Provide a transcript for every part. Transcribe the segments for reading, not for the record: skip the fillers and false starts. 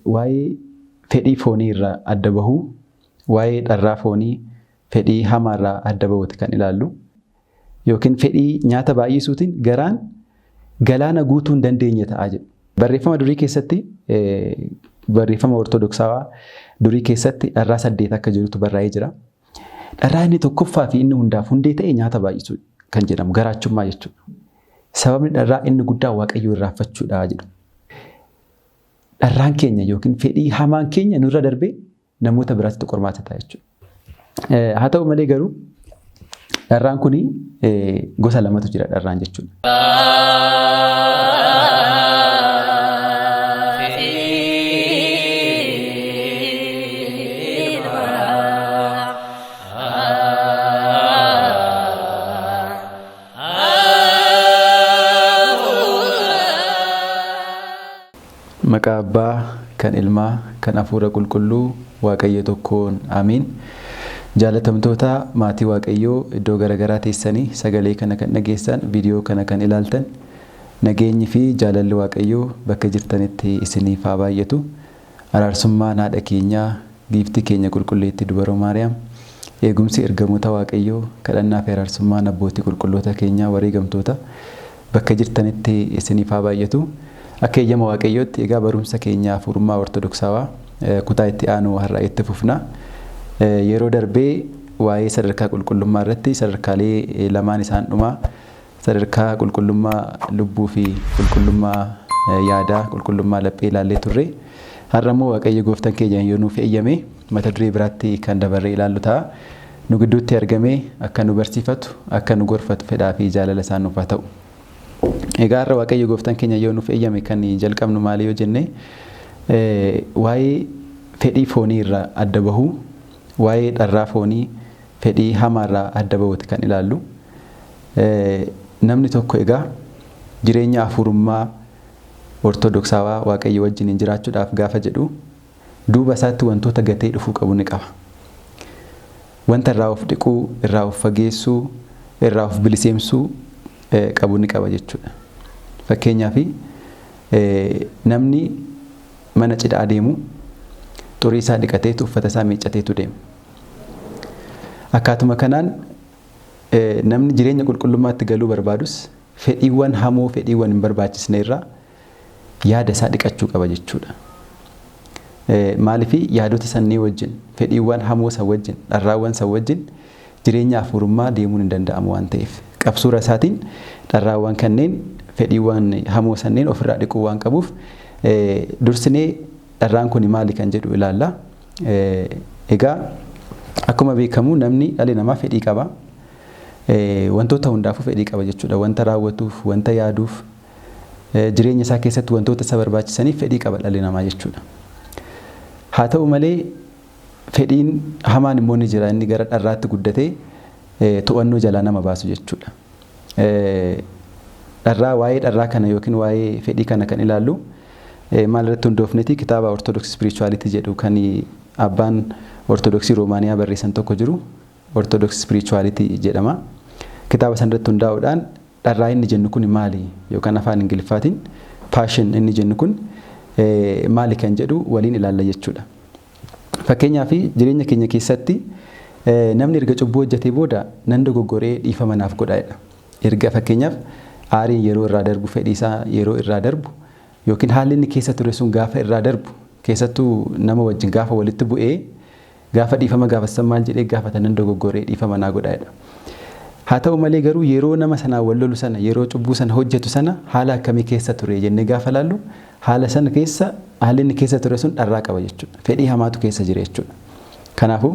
waa'ee fedhii foonii irraa adda bahuu, waa'ee dharraa foonii fedhii hamaa irraa adda bahuuti kan ilaallu. Yookiin fedhii nyaata baay'isuutiin garaan galaana guutuu hin dandeenye ta'aa jedhu. Barreeffama durii keessatti barreeffama ortodoksawaa durii keessatti dharraa 8 akka jirutu barraa'ee jira. Dharraa inni tokkoffaa fi inni hundaaf hundee ta'e nyaata baay'isuu kan jedhamu garaachummaa jechuudha. Sababni dharraa inni guddaa Waaqayyoo irraanfachuudha jedhu. Dharraan keenya yookiin fedhii hamaan keenya nurra darbee namoota biraatti qormaata ta'a jechuudha. Haa ta'u malee garuu dharraan kuni gosa lamatu jira dharraan jechuudha. Maqaa Abbaa, kan Ilmaa, kan Hafuura Qulqulluu, Waaqayyo tokkoon Amiin. Jaalatamtoota maatii Waaqayyoo iddoo garaagaraa teessanii sagalee kana kan dhageessan, viidiyoo kana kan ilaaltan, nageenyi fi jaalalli Waaqayyoo bakka jirtanitti isiniif haa baay'atu. Araarsummaan haadha keenyaa, giiftii keenya qulqulleettii dubaroo Maariyaam, eegumsi ergamoota Waaqayyoo, kadhannaa fi araarsummaan abbootii qulqulloota keenyaa wareegamtoota bakka jirtanitti isiniif haa baay'atu. Akka eeyyama Waaqayyootti egaa barumsa keenya hafuurummaa ortodoksawaa kutaa itti aanu har'a itti fufna. Yeroo darbee waa'ee sadarkaa qulqullummaa irratti sadarkaalee lamaan isaan dhumaa sadarkaa qulqullummaa lubbuu fi qulqullummaa yaadaa qulqullummaa laphee ilaallee turre. Har'a immoo Waaqayyo gooftaan keenya yoo nuuf eeyyame mata duree biraatti kan dabarree ilaallu ta'a. Nu gidduutti argamee akka nu barsiifatu akka nu gorfatu fedhaa fi jaalala isaan nuuf haa ta'u. Egaa har'a Waaqayyo gooftaan keenya yoo nuuf eeyyame kan jalqabnu maali yoo jenne waa'ee fedhii foonii irraa adda bahuu, waa'ee dharraa foonii fedhii hamaa irraa adda bahuuti kan ilaallu. Namni tokko egaa jireenya hafuurummaa ortodoksawaa Waaqayyo wajjin jiraachuudhaaf gaafa jedhu duuba isaatti wantoota gatee dhufuu qabu ni qaba. Wanta irraa of dhiquu, irraa of fageessuu, irraa of biliseemsuu qabu ni qaba jechuudha. Fakkeenyaaf namni mana cidhaa deemu xurii isaa dhiqateetu uffata isaa miiccateetu deema. Akkaatuma kanaan namni jireenya qulqullummaatti galuu barbaadus fedhiiwwan hamoo fedhiiwwan hin barbaachisne irraa yaada isaa dhiqachuu qaba jechuudha. Maaliif yaadota sannii wajjin fedhiiwwan hamoo san wajjin dharraawwan san wajjin jireenya hafuurummaa deemuun hin danda'amu waan ta'eef. Qabsuura isaatiin dharraawwan kanneen fedhiiwwan hamoo sanneen ofirraa dhiquu waan qabuuf dursinee dharraan kun maali kan jedhu ilaalla. Egaa akkuma beekamu namni dhalli namaa fedhii qaba. Wantoota hundaafuu fedhii qaba jechuudha. Wanta raawwatuuf, wanta yaaduuf, jireenya isaa keessatti wantoota isa barbaachisaniif fedhii qaba dhalli namaa jechuudha. Haa ta'u malee fedhiin hamaan immoo ni jira. Inni gara dharraatti guddatee to'annoo jalaa nama baasu jechuudha. Waa'ee dharraa kana yookiin waa'ee fedhii kana kan ilaallu maal irratti hundoofneeti kitaaba Ortodoksii Spirituality jedhu kan abbaan Ortodoksii Roomaaniyaa barreessan tokko jiru Ortodoksii Spirituality jedhama. Kitaaba san irratti hundaa'uudhaan dharraa inni jennu kun maali yookaan afaan Ingiliffaatiin passion inni jennu kun maali kan jedhu waliin ilaalla jechuudha. Fakkeenyaaf jireenya keenya keessatti namni erga cubbuu hojjetee booda nan dogoggoree dhiifama naaf godhaadha. Erga fakkeenyaaf aariin yeroo irraa darbu fedhii isaa yeroo irraa darbu yookiin haalli inni keessa ture sun gaafa irraa darbu keessattuu nama wajjin gaafa walitti bu'ee gaafa dhiifama gaafatsan maal jedhee gaafata nan dogoggoree dhiifama naa godhaadha. Haa ta'u malee garuu yeroo nama sanaa wal lolu sana yeroo cubbuu sana hojjetu sana haala akkamii keessa ture jennee gaafa laallu haala sana keessa haalli inni keessa ture sun dharraa qaba jechuudha. Fedhii hamaatu keessa jira jechuudha. Kanaafuu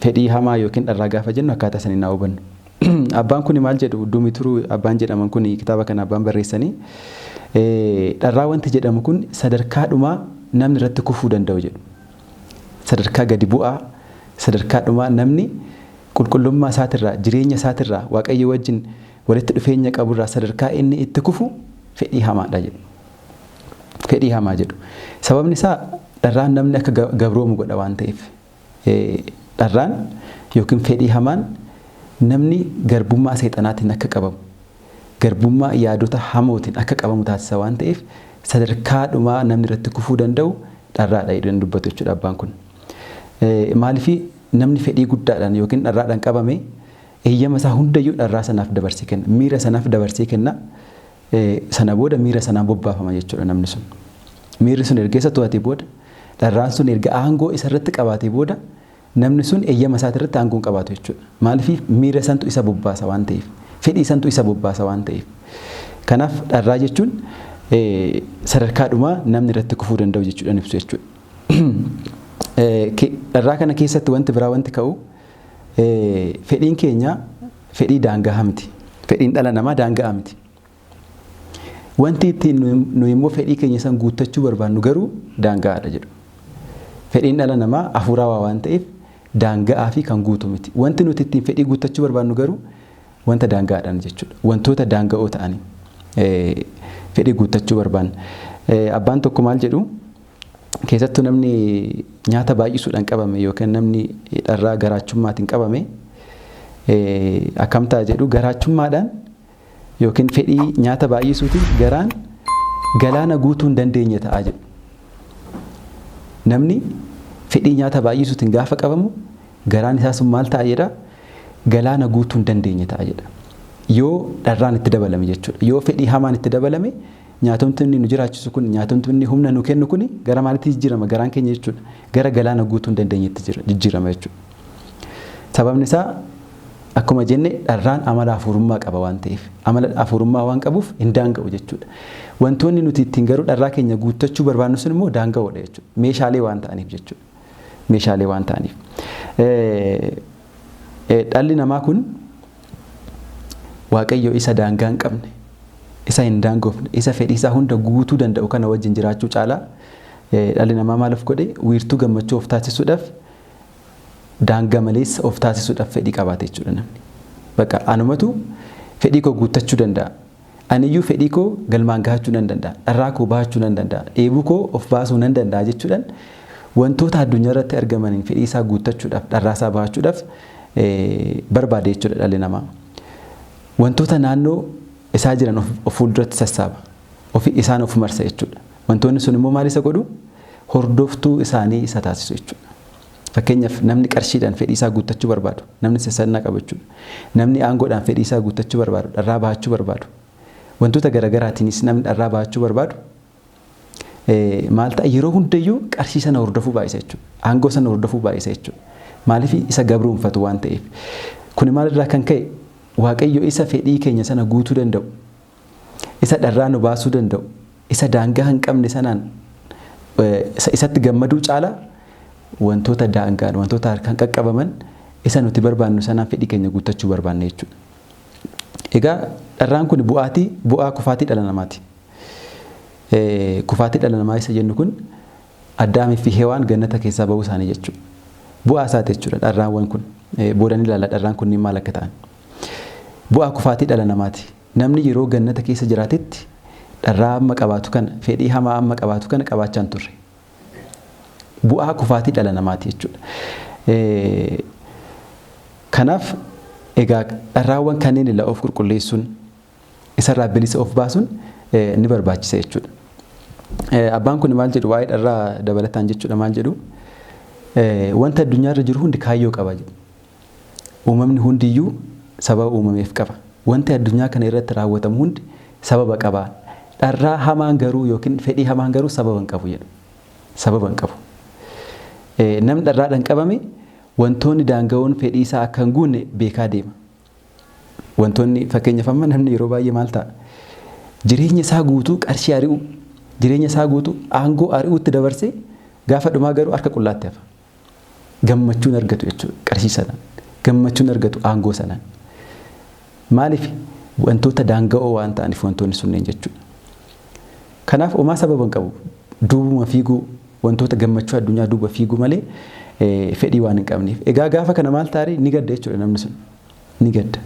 fedhii hamaa yookiin dharraa gaafa jennu akkaataa saniin haa hubannu. Abbaan kun maal jedhu Dumituruu abbaan jedhaman kun kitaaba kana abbaan barreessanii dharraa wanti jedhamu kun sadarkaa dhumaa namni irratti kufuu danda'u jedhu. Sadarkaa gadi bu'aa sadarkaa dhumaa namni qulqullummaa isaatirraa jireenya isaatirraa Waaqayyo wajjin walitti dhufeenya qaburraa sadarkaa inni itti kufu fedhii hamaadha jedhu. Fedhii hamaa jedhu. Sababni isaa dharraan namni akka gabroomu godha waan ta'eef. Dharraan yookiin fedhii hamaan namni garbummaa seexanaatiin akka qabamu garbummaa yaadota hamootiin akka qabamu taasisa waan ta'eef sadarkaadhuma namni irratti kufuu danda'u dharraadha jedhanii dubbatu jechuudha abbaan kun. Maaliif namni fedhii guddaadhaan yookiin dharraadhaan qabame eeyyama isaa hundayyuu dharraa sanaaf dabarsee kenna. Miira sanaaf dabarsee kenna. Sana booda miira sanaan bobbaafama jechuudha namni sun. Miirri sun erga isa to'atee booda dharraan sun erga aangoo isarratti qabaatee booda namni sun eeyyama isaati irratti aangoo qabaatu jechuudha. Maaliif miira santu isa bobbaasa waan ta'eef, fedhii santu isa bobbaasa waan ta'eef. Kanaaf dharraa jechuun sadarkaadhuma namni irratti kufuu danda'u jechuudhaan ibsu jechuudha. Dharraa kana keessatti wanti biraa wanti ka'u fedhiin keenya fedhii daangaa miti. Fedhiin dhala namaa daangaa miti. Wanti ittiin nuyi immoo fedhii keenya san guuttachuu barbaannu garuu daangaadha jedhu. Fedhiin dhala namaa hafuurawaa waan ta'eef daangaa fi kan guutu miti. Wanti nuti ittiin fedhii guuttachuu barbaannu garuu wanta daangaadhaan jechuudha. Wantoota daanga'oo ta'anii fedhii guuttachuu barbaanna. Abbaan tokko maal jedhu keessattuu namni nyaata baay'isuudhaan qabame yookaan namni dharraa garaachummaatiin qabame akkam ta'a jedhu garaachummaadhaan yookiin fedhii nyaata baay'isuutiin garaan galaana guutuu hin dandeenye ta'a jedhu. Namni fedhii nyaata baay'isuutiin gaafa qabamu garaan isaa sun maal ta'a jedha galaana guutuu hin dandeenye ta'a jedha. Yoo dharraan itti dabalame jechuudha. Yoo fedhii hamaan itti dabalame nyaatomti inni nu jiraachisu kun nyaatomti inni humna nu kennu kun gara maalitti jijjiirama garaan keenya jechuudha. Gara galaana guutuu hin dandeenyetti jijjiirama jechuudha. Sababni isaa akkuma jenne dharraan amala hafuurummaa qaba waan ta'eef amala hafuurummaa waan qabuuf hin daanga'u jechuudha. Wantoonni nuti ittiin garuu dharraa keenya guuttachuu barbaannu sun immoo daanga'uudha jechuudha. Meeshaalee waan ta'aniif jechuudha. Meeshaalee waan ta'aniif. Dhalli namaa kun Waaqayyo isa daangaa hin qabne, isa hin daangofne, isa fedhii isaa hunda guutuu danda'u kana wajjin jiraachuu caalaa dhalli namaa maaliif godhe wiirtuu gammachuu of taasisuudhaaf daangaa maleessa of taasisuudhaaf fedhii qabaate jechuudha namni. Bakka anumatu fedhii koo guuttachuu danda'a. Aniyyuu fedhii koo galmaan gahachuu nan danda'a. Dharraa koo bahachuu nan danda'a. Dheebuu koo of baasuu nan danda'a jechuudhaan wantoota addunyaa irratti argamaniin fedhii isaa guuttachuudhaaf dharraa isaa bahachuudhaaf barbaade jechuudha dhalli namaa. Wantoota naannoo isaa jiran of fuulduratti sassaaba. Isaan of marsa jechuudha. Wantoonni sun immoo maal isa godhu? Hordoftuu isaanii isa taasisu jechuudha. Fakkeenyaaf namni qarshiidhaan fedhii isaa guuttachuu barbaadu, namni sassaannaa qabu jechuudha. Namni aangoodhaan fedhii isaa guuttachuu barbaadu, dharraa bahachuu barbaadu. Wantoota garaagaraatiinis namni dharraa bahachuu barbaadu maal ta'a yeroo hundayyuu qarshii sana hordofuu baay'isa jechuudha. Aangoo sana hordofuu baay'isa jechuudha. Maaliif isa gabroonfatu waan ta'eef. Kun maalirraa kan ka'e Waaqayyo isa fedhii keenya sana guutuu danda'u, isa dharraa nu baasuu danda'u, isa daangaa hin qabne sanaan isatti gammaduu caalaa wantoota daangaan wantoota harkaan qaqqabaman isa nuti barbaannu sanaan fedhii keenya guuttachuu barbaanne jechuudha. Egaa dharraan kun bu'aa kufaatii dhala namaati. Kufaatii dhala namaa isa jennu kun Addaamii fi Hewaan gannata keessaa bahuu isaanii jechuudha. Bu'aa isaati jechuudha dharraawwan kun. Boodan ilaalla dharraan kunniin maal akka ta'an. Bu'aa kufaatii dhala namaati. Namni yeroo gannata keessa jiraatetti dharraa amma qabaatu kana fedhii hamaa amma qabaatu kana qabaachaa hin turre. Bu'aa kufaatii dhala namaati jechuudha. Kanaaf egaa dharraawwan kanneen ilaa of qulqulleessuun isarraa bilisa of baasuun ni barbaachisa jechuudha. Abbaan kun maal jedhu waa'ee dharraa dabalataan jechuudha maal jedhu wanta addunyaarra jiru hundi kaayyoo qaba jedhu. Uumamni hundiyyuu sababa uumameef qaba. Wanti addunyaa kana irratti raawwatamu hundi sababa qaba. Dharraa hamaan garuu yookiin fedhii hamaan garuu sababa hin qabu jedhu. Sababa hin qabu. Namni dharraadhaan qabame wantoonni daanga'oon fedhii isaa akka hin guunne beekaa deema. Wantoonni fakkeenyaaf amma namni yeroo baay'ee maal ta'a? Jireenya isaa guutuu qarshii ari'u, jireenya isaa guutuu aangoo ari'uutti dabarsee gaafa dhumaa garuu harka qullaatti hafa. Gammachuun argatu jechuudha qarshii sanaan. Gammachuun argatu aangoo sanaan. Maaliif wantoota daanga'oo waan ta'aniif wantoonni sunneen jechuudha. Kanaaf homaa sababa hin qabu. Duubuma fiiguu wantoota gammachuu addunyaa duuba fiiguu malee fedhii waan hin qabneef. Egaa gaafa kana maal taaree ni gadda jechuudha namni sun. Ni gadda.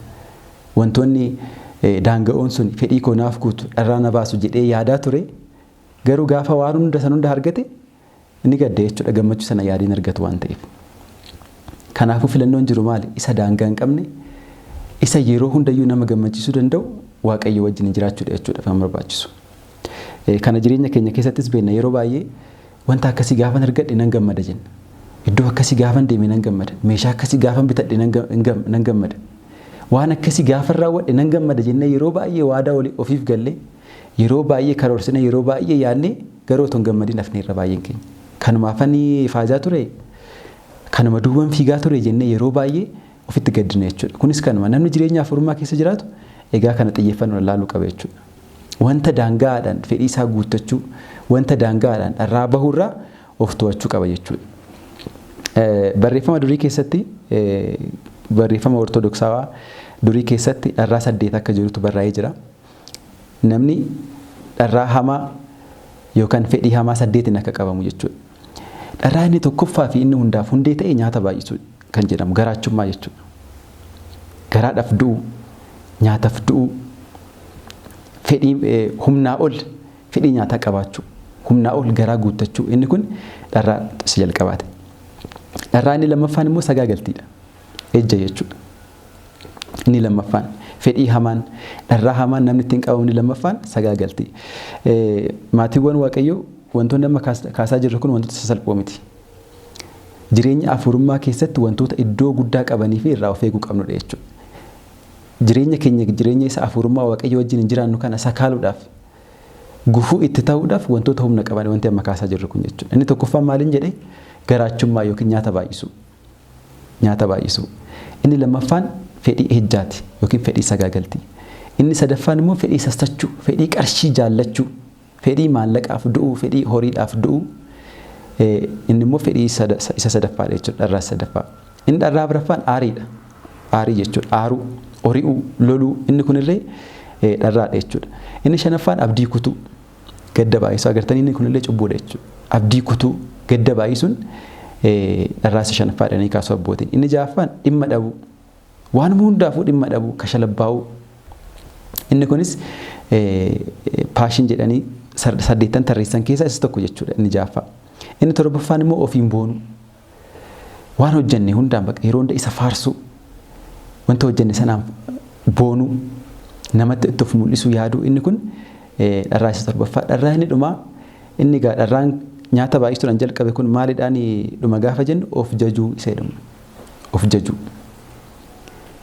Wantoonni daanga'oon sun fedhii koo naaf guutu dharraa na baasu jedhee yaadaa ture garuu gaafa waan hunda san hunda argate ni gadda jechuudha gammachuu sana yaadiin argatu waan ta'eef. Kanaafuu filannoon jiru maali? Isa daangaa hin qabne isa yeroo hundayyuu nama gammachiisuu danda'u Waaqayyo wajjin jiraachuudha jechuudha kan barbaachisu. Kana jireenya keenya keessattis beekna yeroo baay'ee wanta akkasii gaafan argadhe nan gammada jenna. Iddoo akkasii gaafan deeme nan gammada. Meeshaa akkasii gaafan bitadhe nan gammada. Waan akkasii gaafan raawwadhe nan gammada jennee yeroo baay'ee waadaa ofiif gallee yeroo baay'ee karoorsine yeroo baay'ee yaadne garuu otoo hin gammadin hafneerra baay'een keenya. Kanumaafanii faajaa ture kanuma duwwan fiigaa ture jennee yeroo baay'ee ofitti gaddina jechuudha. Kunis kanuma namni jireenya afurummaa keessa jiraatu egaa kana xiyyeeffannoo laaluu qaba jechuudha. Wanta daangaadhaan fedhii isaa guuttachuu wanta daangaadhaan dharraa bahurraa of to'achuu qaba jechuudha. Barreeffama durii keessatti barreeffama ortodoksawaa durii keessatti dharraa 8 akka jirutu barraa'ee jira. Namni dharraa hamaa yookaan fedhii hamaa 8 akka qabamu jechuudha. Dharraa inni tokkoffaa fi inni hundaaf hundee ta'e nyaata baay'isuu kan jedhamu garaachummaa jechuudha. Garaadhaaf du'u, nyaataaf du'u, fedhii humnaa ol fedhii nyaataa qabaachuu, humnaa ol garaa guuttachuu inni kun dharraa isa jalqabaate. Dharraa inni lammaffaan immoo sagaagaltiidha. Ejja jechuudha. Inni lammaffaan fedhii hamaan dharraa hamaan namni ittiin qabamu inni lammaffaan sagaagaltii. Maatiiwwan Waaqayyoo wantoonni amma kaasaa jirru kun wantoota sasalphoo miti. Jireenya afurummaa keessatti wantoota iddoo guddaa qabanii fi irraa of eeguu qabnudha jechuudha. Jireenya isa afurummaa Waaqayyoo wajjin jiraannu kana sakaaluudhaaf gufuu itti ta'uudhaaf wantoota humna qaban wanti amma kaasaa jirru kun jechuudha. Inni tokkoffaan maaliin jedhee garaachummaa yookiin nyaata baay'isuu. Nyaata baay'isuu. Inni lammaffaan fedhii ejjaati yookiin fedhii sagaagaltii. Inni sadaffaan immoo fedhii sassachuu, fedhii qarshii jaallachuu, fedhii maallaqaaf du'uu, fedhii horiidhaaf du'uu. Inni immoo fedhii isa sadaffaadha jechuudha dharraa sadaffaa. Inni dharraa afuraffaan aariidha. Aarii jechuudha. Aaruu, hori'uu, loluu inni kunillee dharraadha jechuudha. Inni shanaffaan abdii kutuu gadda baay'isuu agartanii inni kunillee cubbuudha jechuudha. Abdii kutuu gadda baay'isuun dharraa isa shanaffaadha ni kaasuu abbootiin. Inni ja'affaan dhimma dhabuu. Waan hundaafuu dhimma dhabuu, kashalabbaa'uu. Inni kunis paashin jedhanii 8 tarreessan keessaa isa tokko jechuudha inni ja'affaa. Inni torbaffaan immoo ofiin boonuu. Waan hojjenne hundaan bakka yeroo hunda isa faarsuu. Wanta hojjenne sanaan boonuu. Namatti itti of mul'isuu yaaduu inni kun dharraa isa torbaffaa. Dharraa inni dhumaa inni gaa dharraan nyaata baay'isuudhaan jalqabe kun maalidhaan dhuma gaafa jennu of jajuu isa jedhamu. Of jajuu.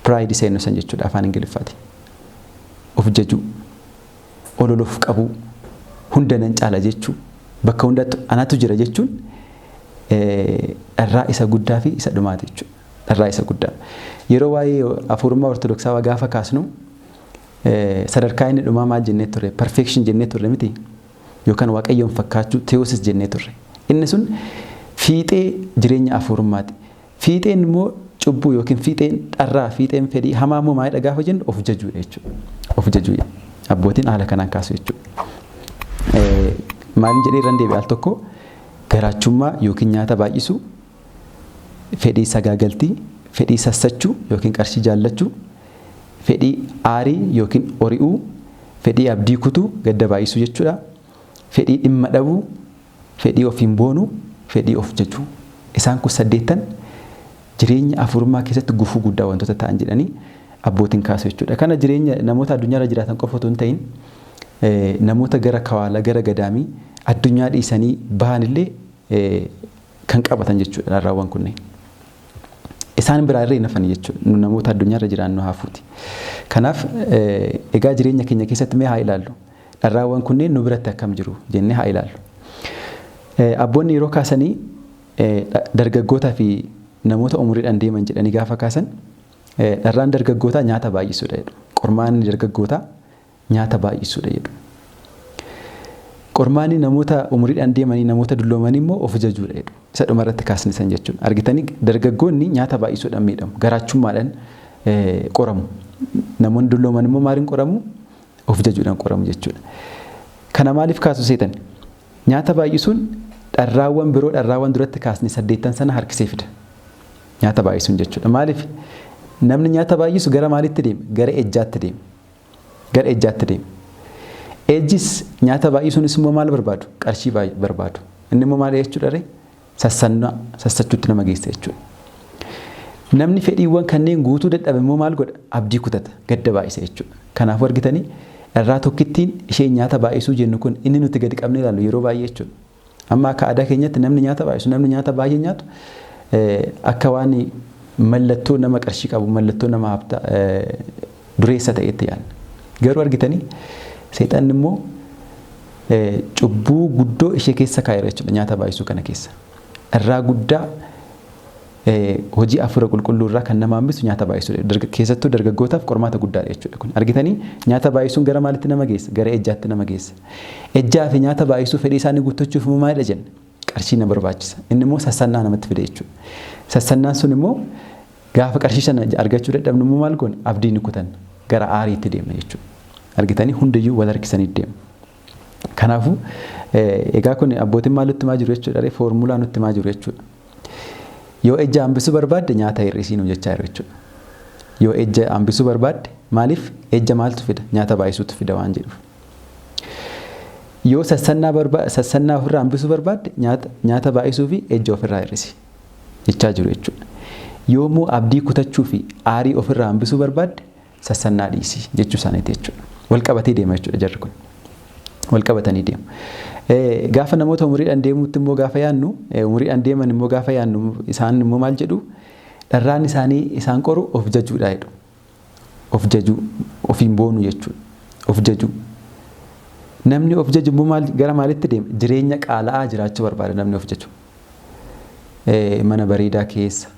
Pride isa jennu san jechuudha afaan Ingiliffaati. Of jajuu. Ololuuf qabuu. Hunda nan caala jechuu. Bakka hundaatti anatu jira jechuun dharraa isa guddaa fi isa dhumaati jechuudha. Dharraa isa guddaa. Yeroo waa'ee afurummaa ortodoksawaa gaafa kaasnu sadarkaa inni dhumaa maal jennee turre? Perfection jennee turre miti? Yookaan Waaqayyoon fakkaachuu theosis jennee turre. Inni sun fiixee jireenya afurummaati. Fiixeen immoo cubbuu yookiin fiixeen dharraa fiixeen fedhii hamaa immoo maalidha gaafa jennu of jajuudha jechuudha. Of jajuu abbootiin haala kanaan kaasu jechuudha. Maalin jedhee irraan deebi'e al tokko garaachummaa yookiin nyaata baay'isuu, fedhii sagaagaltii, fedhii sassachuu yookiin qarshii jaallachuu, fedhii aarii yookiin hori'uu, fedhii abdii kutuu gadda baay'isuu jechuudha. Fedhii dhimma dhabuu, fedhii ofiin boonuu, fedhii of jajuu. Isaan kun 8 jireenya afurummaa keessatti gufuu guddaa wantoota ta'an jedhanii abbootiin kaasu jechuudha. Kana jireenya namoota addunyaarra jiraatan qofa otoo hin ta'in namoota gara kawaala gara gadaamii addunyaa dhiisanii bahanillee kan qabatan jechuudha dharraawwan kunneen. Isaan biraa irree nafan jechuudha namoota addunyaarra jiraannu haafuuti. Kanaaf egaa jireenya keenya keessatti mee haa ilaallu. Dharraawwan kunneen nu biratti akkam jiru jennee haa ilaallu. Abboonni yeroo kaasanii dargaggootaa fi namoota umuriidhaan deeman jedhanii gaafa kaasan dharraan dargaggootaa nyaata baay'isuudha jedhu. Qormaanni dargaggootaa nyaata baay'isuudha jedhu. Qormaanni namoota umuriidhaan deemanii namoota dulloomanii immoo of jajuudha jedhu. Isa dhumarratti kaasnisan jechuudha. Argitanii dargaggoonni nyaata baay'isuudhaan miidhamu. Garaachummaadhaan qoramu. Namoonni dullooman immoo maaliin qoramu? Of jajuudhaan qoramu jechuudha. Kana maaliif kaasu seetan? Nyaata baay'isuun dharraawwan biroo dharraawwan duratti kaasni 8 sana harkisee fida. Nyaata baay'isuun jechuudha. Maaliif? Namni nyaata baay'isu gara maalitti deema? Gara ejjaatti deema. Gara ejjaatti deema. Ejjis nyaata baay'isuunis immoo maal barbaadu? Qarshii barbaadu. Inni immoo maal jechuudha ree? Sassachuutti nama geessa jechuudha. Namni fedhiiwwan kanneen guutuu dadhabe immoo maal godha? Abdii kutata, gadda baay'isa jechuudha. Kanaaf argitanii dharraa tokkittiin ishee nyaata baay'isuu jennu kun inni nuti gadi qabnee ilaallu yeroo baay'ee jechuudha. Amma akka aadaa keenyatti namni nyaata baay'isu namni nyaata baay'ee nyaatu akka waan mallattoo nama qarshii qabu mallattoo nama dureessa ta'etti yaadna. Garuu argitanii seexanni immoo cubbuu guddoo ishee keessa kaa'eera jechuudha nyaata baay'isuu kana keessa. Dharraa guddaa hojii afuura qulqulluu irraa kan nama hambisu nyaata baay'isuudha. Keessattuu dargaggootaaf qormaata guddaadha jechuudha kun. Argitanii nyaata baay'isuun gara maalitti nama geessa? Gara ejjaatti nama geessa. Ejjaa fi nyaata baay'isuu fedhii isaanii guuttachuuf immoo maalidha jenna? Qarshii na barbaachisa. Inni immoo sassannaa namatti fide jechuudha. Sassannaan sun immoo gaafa qarshii sana argachuu dadhabnu immoo maal goone? Abdii ni kutanna. Gara aariitti deemna jechuudha. Argitanii hundayyuu wal harkisanii deemu. Kanaafuu egaa kun abbootiin maal nutti himaa jiru jechuudha? Foormulaa nutti himaa jiru jechuudha. Yoo ejja hambisuu barbaadde nyaata hir'isiinuu jechaa jiru jechuudha. Yoo ejja hambisuu barbaadde maaliif ejja maaltu fida? Nyaata baay'isuutu fida waan jedhuuf. Yoo sassannaa ofirraa hambisuu barbaadde nyaata baay'isuu fi ejja ofirraa hir'isi jechaa jiru jechuudha. Yoommoo abdii kutachuu fi aarii ofirraa hambisuu barbaadde sassannaa dhiisi jechuu isaaniiti jechuudha. Wal qabatee deema jechuudha jarri kun. Wal qabatanii deemu. Gaafa namoota umuriidhaan deemuutti immoo gaafa yaannu umuriidhaan deeman immoo gaafa yaannu isaan immoo maal jedhu dharraan isaanii isaan qoru of jajuudha jedhu. Of jajuu ofiin boonu jechuudha. Of jajuu. Namni of jaju immoo gara maalitti deema? Jireenya qaala'aa jiraachuu barbaada namni of jaju. Mana bareedaa keessa,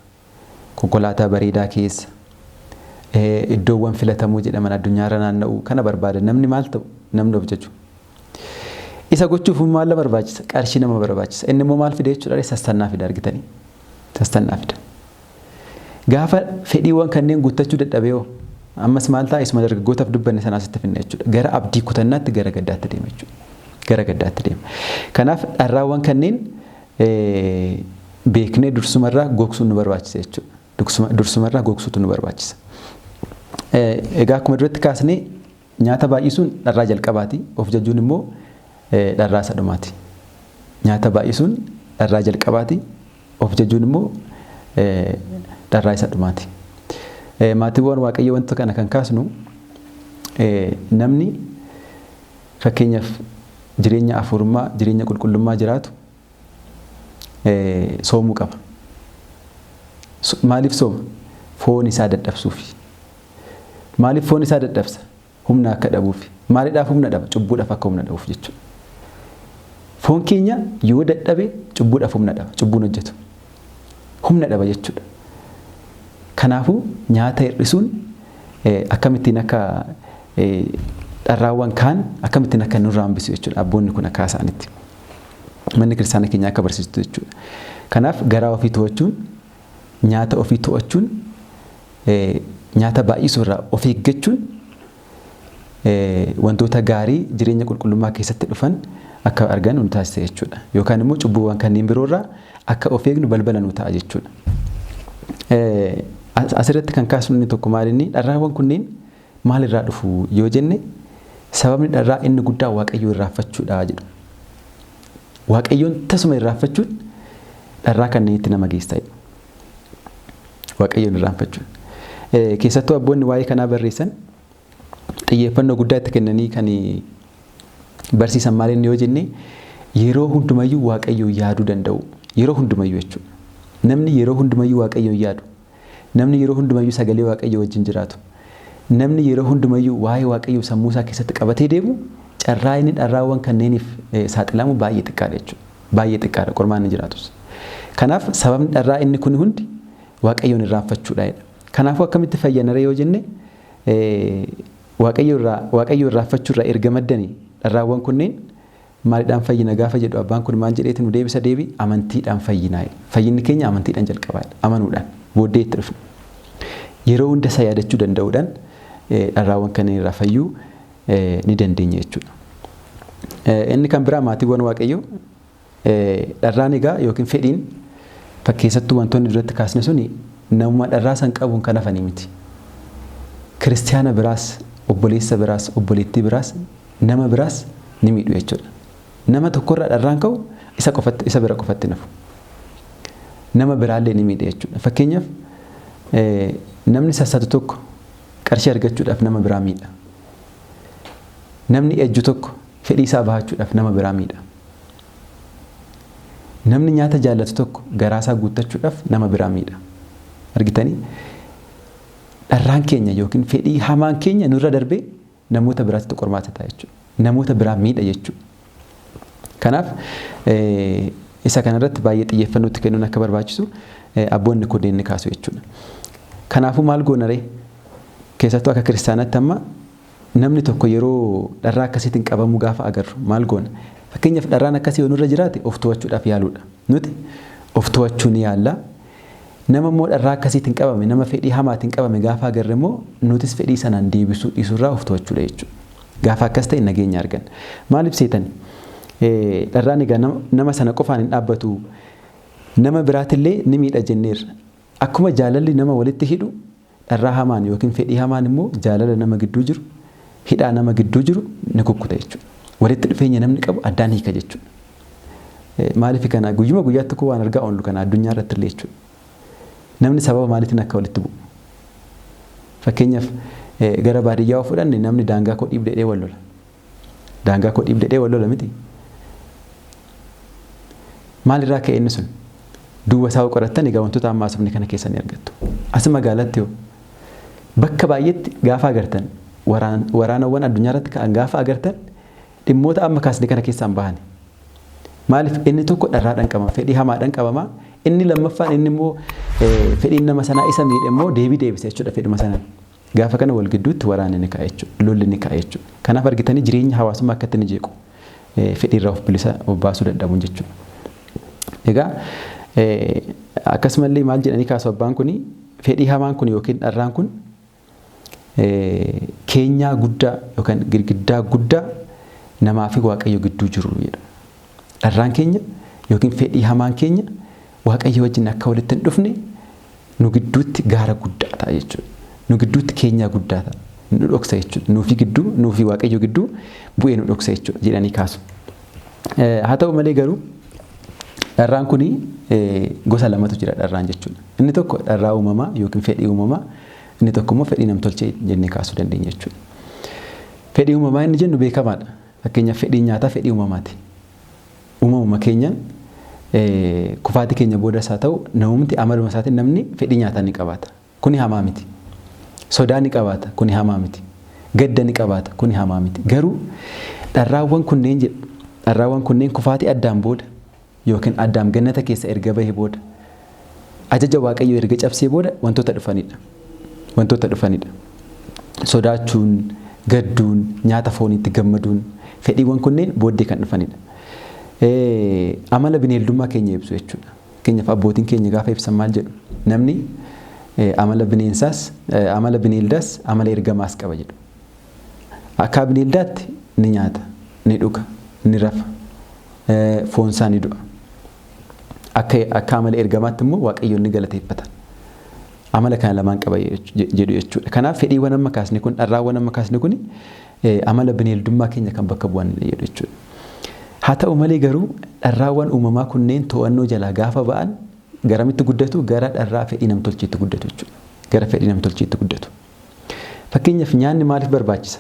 konkolaataa bareedaa keessa, iddoowwan filatamuu jedhaman addunyaarra naanna'uu kana barbaada. Namni maal ta'u? Namni of jaju. Isa gochuuf maal la barbaachisa? Qarshii nama barbaachisa. Inni immoo maal fide jechuudha? Sassannaa fida argitanii. Sassannaa fida. Gaafa fedhiiwwan kanneen guuttachuu dadhabee ammas maal ta'a? Isuma dargaggootaaf dubbanne sanaa sitti finna jechuudha. Gara abdii kutannaatti gara gaddaatti deema jechuudha. Gara gaddaatti deema. Kanaaf dharraawwan kanneen beeknee dursumarraa gogsuun nu barbaachisa jechuudha. Dursumarraa gogsuutu nu barbaachisa. Egaa akkuma duratti kaasnee nyaata baay'isuun dharraa jalqabaati. Of jajuun immoo dharraa isa dhumaati. Nyaata baay'isuun dharraa jalqabaati. Of jajuun immoo dharraa isa dhumaati. Maatiiwwan Waaqayyoo wanta kana kan kaasnu namni fakkeenyaaf jireenya afurummaa jireenya qulqullummaa jiraatu soomuu qaba. Maaliif sooma? Foon isaa dadhabsuufi. Maaliif foon isaa dadhabsa? Humna akka dhabuufi. Maaliidhaaf humna dhaba? Cubbuudhaaf akka humna dhabuuf jechuudha. Foon keenya yoo dadhabe cubbuudhaaf humna dhaba. Cubbuun hojjetu. Humna dhaba jechuudha. Kanaafuu nyaata hir'isuun akkamittiin akka dharraawwan kaan akkamittiin akka nurraa hambisu jechuudha. Abboonni kun akka isaanitti. Manni kiristaana keenya akka barsiistu jechuudha. Kanaaf garaa ofii to'achuun nyaata ofii to'achuun nyaata baay'isuu irraa of eeggachuun wantoota gaarii jireenya qulqullummaa keessatti dhufan akka argan nu taasisa jechuudha. Yookaan immoo cubbuuwwan kanneen biroo irraa akka of eegnu balbala nu ta'a jechuudha. Asirratti kan kaasnu inni tokko maalinni dharraawwan kunneen maal irraa dhufu yoo jenne sababni dharraa inni guddaa Waaqayyoo irraanfachuudha jedhu. Waaqayyoon tasuma irraanfachuun dharraa kanneenitti nama geessa. Waaqayyoon irraanfachuun. Keessattuu abboonni waa'ee kanaa barreessan xiyyeeffannoo guddaa itti kennanii kan barsiisan maalinni yoo jenne yeroo hundumayyuu Waaqayyoo yaaduu danda'u. Yeroo hundumayyuu jechuudha. Namni yeroo hundumayyuu Waaqayyoo yaadu. Namni yeroo hundumayyuu sagalee Waaqayyoo wajjin jiraatu. Namni yeroo hundumayyuu waa'ee Waaqayyoo sammuu isaa keessatti qabatee deemu carraa inni dharraawwan kanneeniif saaxilamu baay'ee xiqqaadha jechuudha. Baay'ee xiqqaadha qormaan inni jiraatus. Kanaaf sababni dharraa inni kun hundi Waaqayyoon irraanfachuudha. Kanaafuu akkamitti fayyana yoo jenne Waaqayyoo irraanfachuurraa erga maddanii dharraawwan kunneen maaliidhaan fayyina gaafa jedhu abbaan kun maal jedheetti nu deebisa deebii amantiidhaan fayyinaa. Fayyinni keenya amantiidhaan jalqabaadha. Amanuudhaan booddee itti dhufna. Yeroo hunda isaa yaadachuu danda'uudhaan dharraawwan kanneen irraa fayyuu ni dandeenya jechuudha. Inni kan biraa maatiiwwan Waaqayyoo dharraan egaa yookiin fedhiin fakkeessattuu wantoonni duratti kaasne suni nama dharraa san qabuun kan hafanii miti. Kiristiyaana biraas, obboleessa biraas, obboleettii biraas, nama biraas ni miidhu jechuudha. Nama tokkorraa dharraan ka'u isa bira qofatti nafu. Nama biraallee ni miidha jechuudha. Fakkeenyaaf namni sassatu tokko qarshii argachuudhaaf nama biraa miidha. namni ejju tokko fedhii isaa bahachuudhaaf nama biraa miidha. Namni nyaata jaallatu tokko garaa isaa guuttachuudhaaf nama biraa miidha. Argitanii dharraan keenya yookiin fedhii hamaan keenya nurra darbee namoota biraatti qormaata ta'a jechuudha. Namoota biraa miidha jechuudha. Kanaaf isa kanarratti baay'ee xiyyeeffannootti kennuun akka barbaachisu abboonni kunneen ni kaasu jechuudha. Kanaafuu maal goona ree? Keessattuu akka kiristaanaatti amma namni tokko yeroo dharraa akkasiitiin qabamu gaafa agarru maal goona? Fakkeenyaaf dharraan akkasii yoo nurra jiraate of to'achuudhaaf yaaluudha. Nuti of to'achuu ni yaalla. Nama immoo dharraa akkasiitiin qabame, nama fedhii hamaatiin qabame gaafa agarre immoo nutis fedhii sanaan deebisuu dhiisuurraa of to'achuudha jechuudha. Gaafa akkas ta'e nageenya argan. Maal ibseetani? Dharraan egaa nama sana qofaan hin dhaabbatu. Nama biraatillee ni miidha jenneerra. Akkuma jaalalli nama walitti hidhu dharraa hamaan yookiin fedhii hamaan immoo jaalala nama gidduu jiru, hidhaa nama gidduu jiru ni kukkuta jechuudha. Walitti dhufeenya namni qabu addaan hiika jechuudha. Maaliif kana guyyuma guyyaatti koo waan argaa oolu kana addunyaa irratti illee jechuudha. Namni sababa maaliitiin akka walitti bu'u? Fakkeenyaaf gara baadiyyaa fudhanne namni daangaa koo dhiibdee wal lola. Daangaa koo dhiibdee wal lola miti. Maalirraa ka'e inni sun? Duuba isaa qorattan egaa wantoota ammaa asumni kana keessa ni argattu. As magaalatti bakka baay'eetti gaafa agartan waraanawwan addunyaa irratti ka'an gaafa agartan dhimmoota amma kaasne kana keessaan bahani. Maaliif inni tokko dharraadhaan qabama, fedhii hamaadhaan qabama. Inni lammaffaan inni immoo fedhiin nama sanaa isa miidhe immoo deebisa jechuudha fedhima sanaan. Gaafa kana wal gidduutti waraanni ni ka'a jechuudha, lolli ni ka'a jechuudha. Kanaaf argitanii jireenya hawaasummaa akkatti ni jeequ. Fedhiirraa of bilisa of baasuu dadhabuun jechuudha. Egaa akkasumallee maal jedhanii kaasu abbaan kuni fedhii hamaan kun yookiin dharraan kun keenyaa guddaa yookaan girgiddaa guddaa namaa fi waaqayyo gidduu jiru jedha. Dharraan keenya yookiin fedhii hamaan keenya waaqayyo wajjin akka walitti hin dhufne nu gidduutti gaara guddaa ta'a jechuudha. Nu gidduutti keenyaa guddaa ta'a. Nu dhoksa jechuudha. Nuufi waaqayyo gidduu bu'ee nu dhoksa jechuudha jedhanii kaasu. Haa ta'u malee garuu dharraan kuni gosa lamatu jira dharraan jechuudha. Inni tokko dharraa uumamaa yookiin fedhii uumamaa, inni tokko immoo fedhii namtolchee jennee kaasuu dandeenya jechuudha. Fedhii uumamaa inni jennu beekamaadha. Fakkeenyaaf fedhii nyaataa fedhii uumamaati. Uumamuma keenyaan kufaatii keenya booda isaa ta'u namumti amaluma isaatiin namni fedhii nyaataa ni qabaata. Kuni hamaa miti. Sodaa ni qabaata. Kuni hamaa miti. Gadda ni qabaata. Kuni hamaa miti. Garuu dharraawwan kunneen kufaatii addaan booda yookiin addaam gannata keessa erga bahee booda ajaja waaqayyo erga cabsee booda wantoota dhufanidha. Sodaachuun, gadduun, nyaata fooniitti gammaduun fedhiiwwan kunneen booddee kan dhufanidha. Amala bineeldummaa keenya ibsu jechuudha. Fakkeenyaaf abbootiin keenya gaafa ibsan maal jedhu? Namni amala bineeldaas amala ergamaas qaba jedhu. Akka bineeldaatti ni nyaata, ni dhuga, ni rafa, foonsaa ni du'a. Akka amala ergamaatti immoo waaqayyoon ni galateeffata. Amala kana lamaan qaba jedhu jechuudha. Kanaaf fedhiiwwan amma kaasne kun dharraawwan amma kaasne kun amala bineeldummaa keenya kan bakka bu'anidha jedhu jechuudha. Haa ta'u malee garuu dharraawwan uumamaa kunneen to'annoo jalaa gaafa ba'an garamitti guddatu? Gara dharraa fedhii namtolcheetti guddatu jechuudha. Gara fedhii namtolcheetti guddatu. Fakkeenyaaf nyaanni maaliif barbaachisa?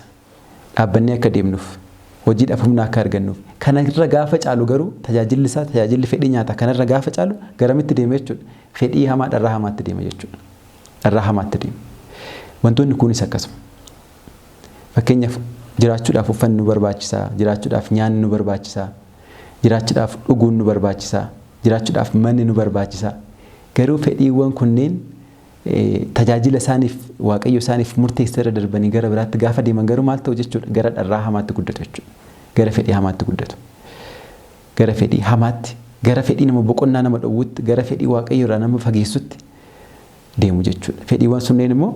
Dhaabbannee akka deemnuuf, hojiidhaaf humna akka argannuuf. Kanarra gaafa caalu garuu tajaajilli fedhii nyaataa kanarra gaafa caalu garamitti deema jechuudha? Fedhii hamaa dharraa hamaatti deema jechuudha. Dharraa hamaatti deema. Wantoonni kunis akkasuma. Fakkeenyaaf jiraachuudhaaf uffanni nu barbaachisaa, jiraachuudhaaf nyaanni nu barbaachisaa, jiraachuudhaaf dhuguun nu barbaachisaa, jiraachuudhaaf manni nu barbaachisaa. Garuu fedhiiwwan kunneen tajaajila isaaniif waaqayyo isaaniif murteessee irra darbanii gara biraatti gaafa deeman garuu maal ta'u jechuudha? Gara dharraa hamaatti guddatu jechuudha. Gara fedhii hamaatti guddatu. Gara fedhii hamaatti, gara fedhii nama boqonnaa nama dhowwutti, gara fedhii waaqayyo irraa nama fageessutti deemu jechuudha. Fedhiiwwan sunneen immoo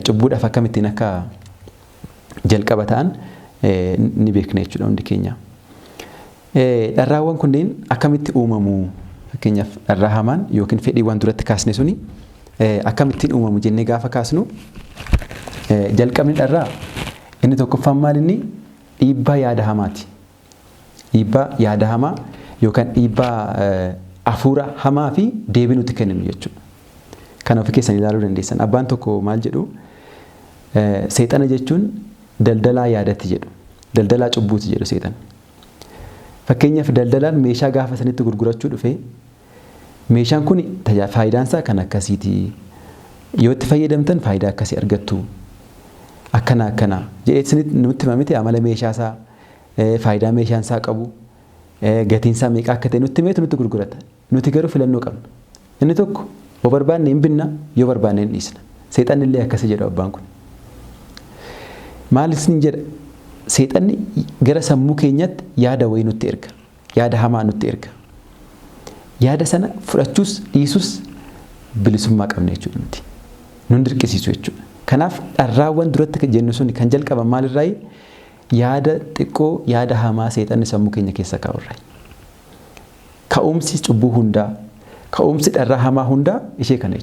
cubbuudhaaf akkamittiin akka jalqaba ta'an ni beekna jechuudha hundi keenya. Dharraawwan kunneen akkamitti uumamu? Fakkeenyaaf dharraa hamaan yookiin fedhiiwwan duratti kaasne suni akkamittiin uumamu jennee gaafa kaasnu jalqabni dharraa inni tokkoffaan maal inni? Dhiibbaa yaada hamaati. Dhiibbaa yaada hamaa yookaan dhiibbaa hafuura hamaa fi deebii nuti kenninu jechuudha. Kana ofii keessan ilaaluu dandeessan. Abbaan tokko maal jedhu? Seexana jechuun daldalaa yaadatti jedhu. daldalaa cubbuuti jedhu seexan. Fakkeenyaaf daldalaan meeshaa gaafa sanitti gurgurachuu dhufee meeshaan kun faayidaan isaa kan akkasiiti. Yoo itti fayyadamtan faayidaa akkasii argattu. Akkana jedhee nutti himamite amala meeshaa isaa faayidaa meeshaan isaa qabu gatiin isaa meeqa akka ta'e nutti himeetu nutti gurgurata. Nuti garuu filannoo qabna. Inni tokko yoo barbaanne hin binna yoo barbaanne hin dhiisna. Seexanni illee akkasii jedhu abbaan kun. Maal isin jedha? Seexanni gara sammuu keenyatti yaada wayii nutti erga. Yaada hamaa nutti erga. Yaada sana fudhachuus dhiisuus bilisummaa qabna jechuudha nuti. Nun dirqisiisu jechuudha. Kanaaf dharraawwan duratti jennu sun kan jalqaban maalirraa yaada xiqqoo yaada hamaa seexanni sammuu keenya keessa kaa'urraa. Ka'umsi cubbuu hundaa, ka'umsi dharraa hamaa hundaa ishee kana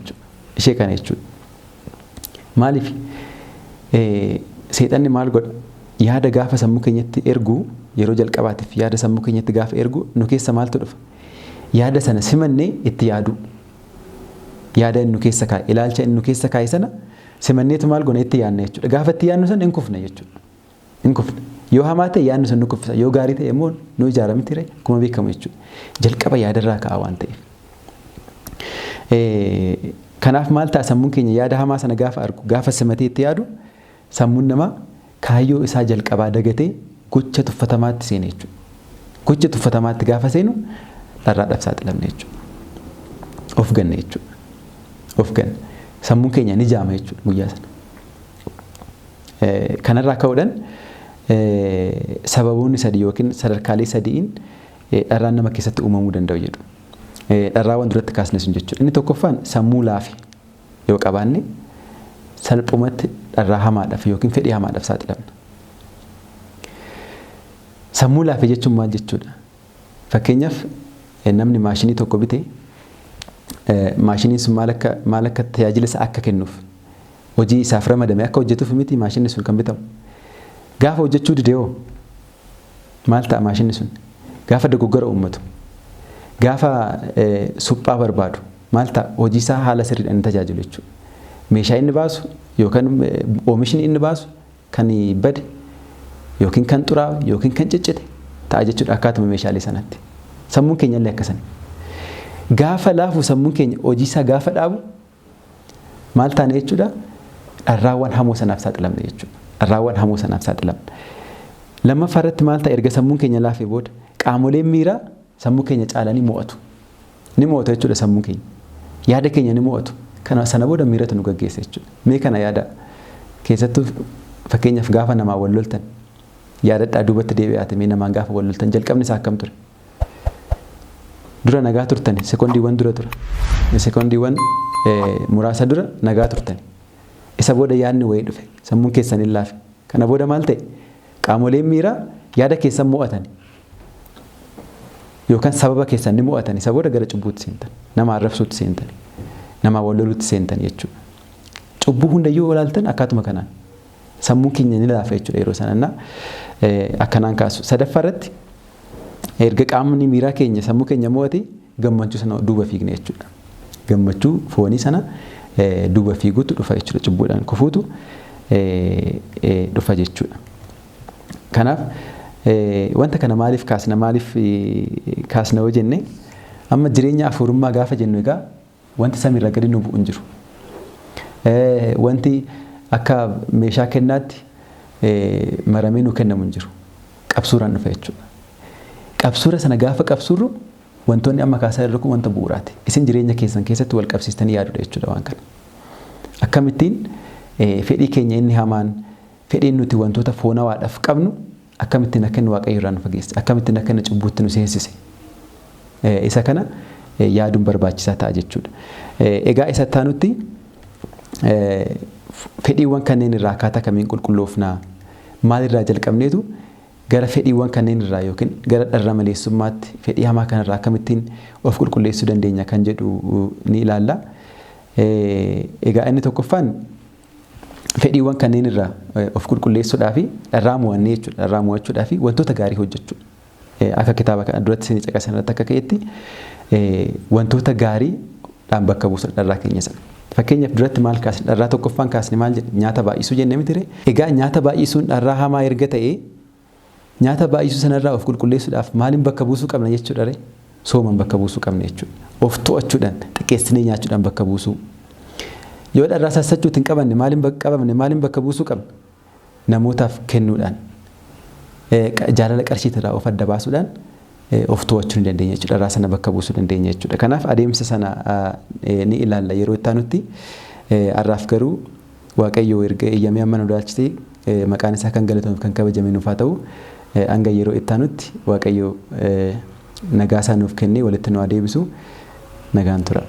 jechuudha. Maaliif seexanni maal godha? Yaada gaafa sammuu keenyatti ergu yeroo jalqabaatiif yaada sammuu keenyatti gaafa ergu nu keessa maaltu dhufa? Yaada sana simannee itti yaadu. Yaada inni nu keessa kaa'e, ilaalcha inni nu keessa kaa'e sana simanneetu maal goona itti yaadna jechuudha. Gaafa itti yaadnu sana hin kufna jechuudha. Hin kufna. Yoo hamaa ta'e yaadnu sana nu kuffisa. Yoo gaarii ta'e immoo nu ijaaramti ture akkuma beekamu jechuudha. Jalqaba yaadarraa ka'a waan ta'eef. Kanaaf maal ta'a sammuun keenya yaada hamaa sana gaafa argu, gaafa simatee itti yaadu sammuun namaa kaayyoo isaa jalqabaa dagatee gocha tuffatamaatti seena jechuudha. Gocha tuffatamaatti gaafa seenu dharraadhaaf saaxilamne jechuudha. Of ganne jechuudha. Of ganne. Sammuun keenya ni jaama jechuudha guyyaa sana. Kanarraa ka'uudhaan sababoonni sadii yookiin sadarkaalee sadiin dharraan nama keessatti uumamuu danda'u jedhu. Dharraawwan duratti kaasne sun jechuudha. Inni tokkoffaan sammuu laafe yoo qabaanne salphumatti dharraa hamaadhaaf yookiin fedhii hamaadhaaf saaxilamna. Sammuu laafe jechuun maal jechuudha? Fakkeenyaaf namni maashinii tokko bite maashiniin sun maal akka tajaajila isaa akka kennuuf hojii isaaf ramadame akka hojjetuuf miti maashinni sun kan bitamu. Gaafa hojjechuu didee maal ta'a maashinni sun? Gaafa dogoggora uummatu. Gaafa suphaa barbaadu maal ta'a? Hojii isaa haala sirriidhaan inni tajaajilu jechuudha. Meeshaa inni baasu yookaan oomishni inni baasu kan bade yookiin kan xuraa'u yookiin kan ciccite ta'a jechuudha akkaatuma meeshaalee sanatti. Sammuun keenya illee akkasani. Gaafa laafu sammuun keenya hojii isaa gaafa dhaabu maal taane jechuudha? Dharraawwan hamoo sanaaf saaxilamne jechuudha. Dharraawwan hamoo sanaaf saaxilamne. Lammaffaa irratti maal ta'a erga sammuun keenya laafee booda qaamoleen miiraa sammuu keenya caalanii mo'atu. Ni mo'atu jechuudha sammuu keenya. Yaada keenya ni mo'atu. Kana sana booda miiratu nu gaggeessa jechuudha. Mee kana yaada keessattuu fakkeenyaaf gaafa namaa wal loltan yaadadhaa duubatti deebi'aate mee namaan gaafa wal loltan jalqabni isaa akkam ture? Dura nagaa turtani sekondiiwwan dura tura. Sekondiiwwan muraasa dura nagaa turtani. Isa booda yaadni wayii dhufe sammuun keessan hin laafe. Kana booda maal ta'e? Qaamoleen miiraa yaada keessan mo'atani. Yookaan sababa keessan ni mo'atani. Isa booda gara cubbuutti seentan. Nama arrabsuutti seentan. Nama wal loluutti seentan jechuudha. Cubbuu hundayyuu ilaaltan akkaatuma kanaan. Sammuun keenya ni laafa jechuudha yeroo sanannaa akkanaan kaasu. Sadaffaa irratti erga qaamni miiraa keenya sammuu keenya mo'ate gammachuu sana duuba fiigne jechuudha. Gammachuu foonii sana duuba fiiguutu dhufa jechuudha. Cubbuudhaan kufuutu dhufa jechuudha. Kanaaf wanta kana maaliif kaasna yoo jenne amma jireenya afuurummaa gaafa jennu egaa wanti samiirra gadi nu bu'u hin jiru. Wanti akka meeshaa kennaatti maramee nu kennamu hin jiru. Qabsuuraan dhufa jechuudha. Qabsuura sana gaafa qabsuurru wantoonni amma kaasaa irra kun wanta bu'uuraati. Isin jireenya keessan keessatti wal qabsiistanii yaadudha jechuudha waan kana. Akkamittiin fedhii keenya inni hamaan fedhiin nuti wantoota foonawaadhaaf qabnu akkamittiin akka inni waaqayyo irraa nu fageesse akkamittiin akka inni cubbuutti nu seensise. Isa kana yaaduun barbaachisaa ta'a jechuudha. Egaa isa taanutti fedhiiwwan kanneen irraa akkaataa kamiin qulqulloofnaa maalirraa jalqabneetu gara fedhiiwwan kanneen irraa yookiin gara dharra maleessummaatti fedhii hamaa kanarraa akkamittiin of qulqulleessuu dandeenya kan jedhu ni ilaalla. Egaa inni tokkoffaan fedhiiwwan kanneen irraa of qulqulleessuudhaa fi dharraa mo'annee jechuudha. Dharraa mo'achuudhaa fi wantoota gaarii hojjechuudha. Akka kitaaba kana duratti isin caqasan irratti akka ka'etti wantoota gaariidhaan bakka buusa dharraa keenya sana. Fakkeenyaaf duratti maal kaasne dharraa tokkoffaan kaasne maal jedhe nyaata baay'isuu jennee miti ree. Egaa nyaata baay'isuun dharraa hamaa erga ta'ee Nyaata baay'isuu sanarraa of qulqulleessuudhaaf maaliin bakka buusuu qabna jechuudha ree? Sooman bakka buusuu qabna jechuudha. Of to'achuudhaan xiqqeessinee nyaachuudhaan bakka buusuu. Yoo dharraa saassachuu hin qabanne maaliin bakka buusuu qabna? Namootaaf kennuudhaan jaalala qarshiitirraa of adda baasuudhaan of to'achuu ni dandeenya jechuudha. Dharraa sana bakka buusuu dandeenya jechuudha. Kanaaf adeemsa sana ni ilaalla yeroo itti aanutti. Har'aaf garuu Waaqayyo erga eeyyamee amma nu ilaalchitee maqaan isaa kan galatamuuf kan kabajame nuuf haa ta'u. Hanga yeroo itti aanutti Waaqayyo nagaa isaa nuuf kennee walitti nu haa deebisu. Nagaan tura.